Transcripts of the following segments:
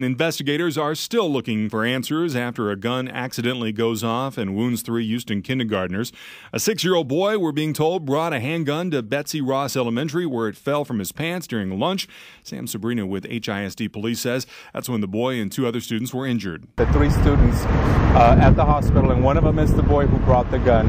Investigators are still looking for answers after a gun accidentally goes off and wounds 3 Houston kindergartners. A 6-year-old boy, we're being told, brought a handgun to Betsy Ross Elementary where it fell from his pants during lunch. Sam Sabrina with HISD Police says that's when the boy and 2 other students were injured. The 3 students at the hospital, and one of them is the boy who brought the gun,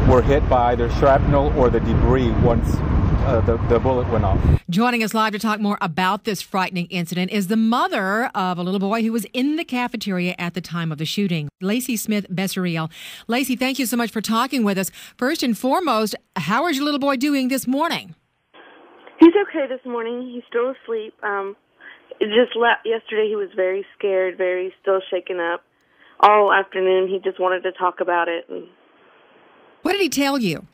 were hit by either shrapnel or the debris once the bullet went off. Joining us live to talk more about this frightening incident is the mother of a little boy who was in the cafeteria at the time of the shooting, Lacey Smith Bessariel. Lacey, thank you so much for talking with us. First and foremost, how is your little boy doing this morning? He's okay this morning. He's still asleep. Yesterday he was very scared, very still shaken up. All afternoon he just wanted to talk about it. What did he tell you?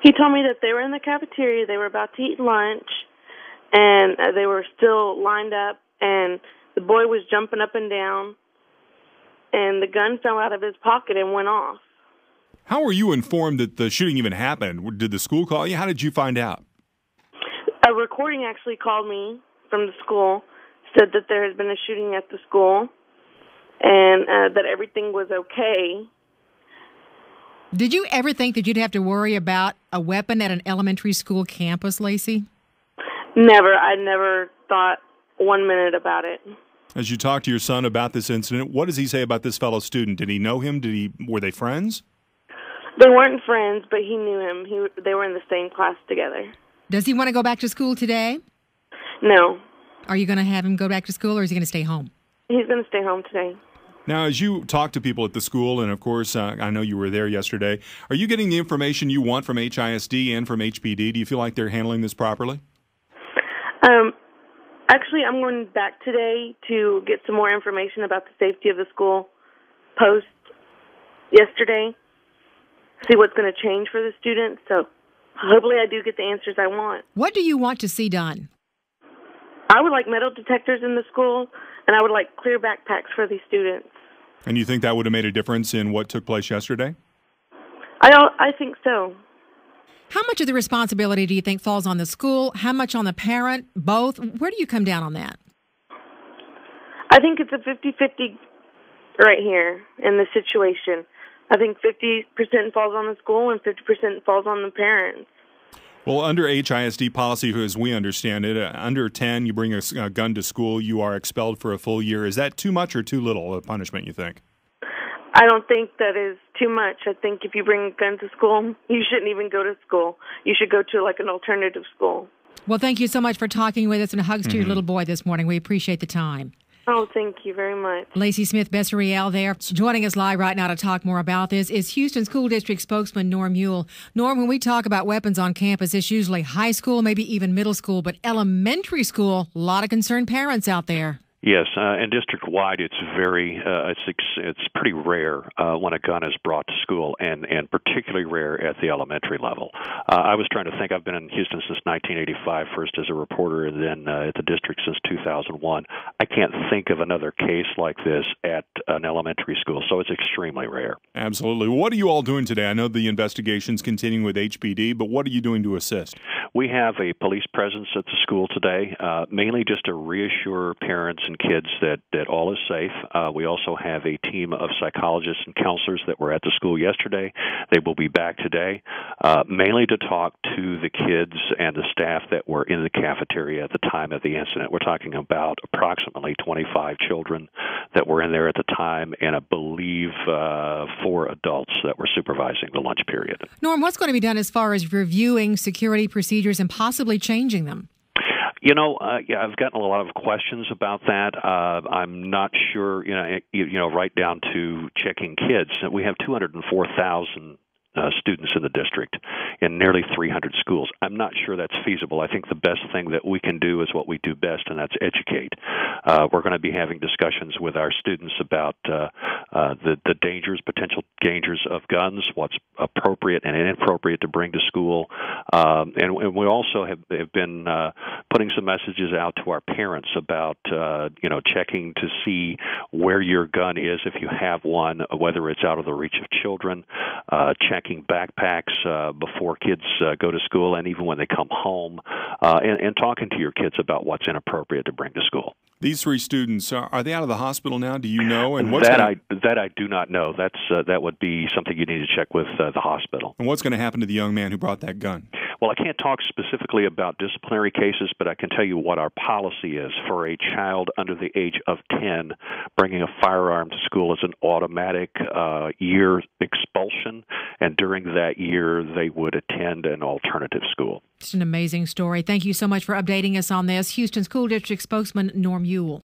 He told me that they were in the cafeteria, they were about to eat lunch, and they were still lined up, and the boy was jumping up and down, and the gun fell out of his pocket and went off. How were you informed that the shooting even happened? Did the school call you? How did you find out? A recording actually called me from the school, said that there had been a shooting at the school, and that everything was okay. Did you ever think that you'd have to worry about a weapon at an elementary school campus, Lacey? Never. I never thought 1 minute about it. As you talk to your son about this incident, what does he say about this fellow student? Did he know him? Were they friends? They weren't friends, but he knew him. They were in the same class together. Does he want to go back to school today? No. Are you going to have him go back to school, or is he going to stay home? He's going to stay home today. Now, as you talk to people at the school, and of course, I know you were there yesterday, are you getting the information you want from HISD and from HPD? Do you feel like they're handling this properly? Actually, I'm going back today to get some more information about the safety of the school post yesterday, see what's going to change for the students. So hopefully I do get the answers I want. What do you want to see done? I would like metal detectors in the school, and I would like clear backpacks for these students. And you think that would have made a difference in what took place yesterday? I think so. How much of the responsibility do you think falls on the school? How much on the parent? Both? Where do you come down on that? I think it's a 50-50 right here in this situation. I think 50% falls on the school and 50% falls on the parents. Well, under HISD policy, as we understand it, under 10, you bring a gun to school, you are expelled for a full year. Is that too much or too little a punishment, you think? I don't think that is too much. I think if you bring a gun to school, you shouldn't even go to school. You should go to like an alternative school. Well, thank you so much for talking with us, and hugs to your little boy this morning. We appreciate the time. Oh, thank you very much. Lacey Smith Bessariel there. Joining us live right now to talk more about this is Houston School District spokesman Norm Ewell. Norm, when we talk about weapons on campus, it's usually high school, maybe even middle school, but elementary school, a lot of concerned parents out there. Yes, and district-wide, it's it's pretty rare when a gun is brought to school, and particularly rare at the elementary level. I was trying to think. I've been in Houston since 1985, first as a reporter, and then at the district since 2001. I can't think of another case like this at an elementary school, so it's extremely rare. Absolutely. What are you all doing today? I know the investigation's continuing with HPD, but what are you doing to assist? We have a police presence at the school today, mainly just to reassure parents and kids that all is safe. We also have a team of psychologists and counselors that were at the school yesterday. They will be back today, mainly to talk to the kids and the staff that were in the cafeteria at the time of the incident. We're talking about approximately 25 children that were in there at the time, and I believe 4 adults that were supervising the lunch period. Norm, what's going to be done as far as reviewing security procedures and possibly changing them? You know, I've gotten a lot of questions about that. I'm not sure, right down to checking kids. We have 204,000 students in the district in nearly 300 schools. I'm not sure that's feasible. I think the best thing that we can do is what we do best, and that's educate. We're going to be having discussions with our students about the dangers, potential dangers of guns, what's appropriate and inappropriate to bring to school. And we also have been putting some messages out to our parents about, checking to see where your gun is if you have one, whether it's out of the reach of children, checking backpacks before kids go to school and even when they come home, and talking to your kids about what's inappropriate to bring to school. These 3 students, are they out of the hospital now? Do you know? And that I do not know. That would be something you need to check with the hospital. And what's going to happen to the young man who brought that gun? Well, I can't talk specifically about disciplinary cases, but I can tell you what our policy is for a child under the age of 10. Bringing a firearm to school is an automatic year expulsion, and during that year, they would attend an alternative school. It's an amazing story. Thank you so much for updating us on this. Houston School District spokesman Norm Ewell.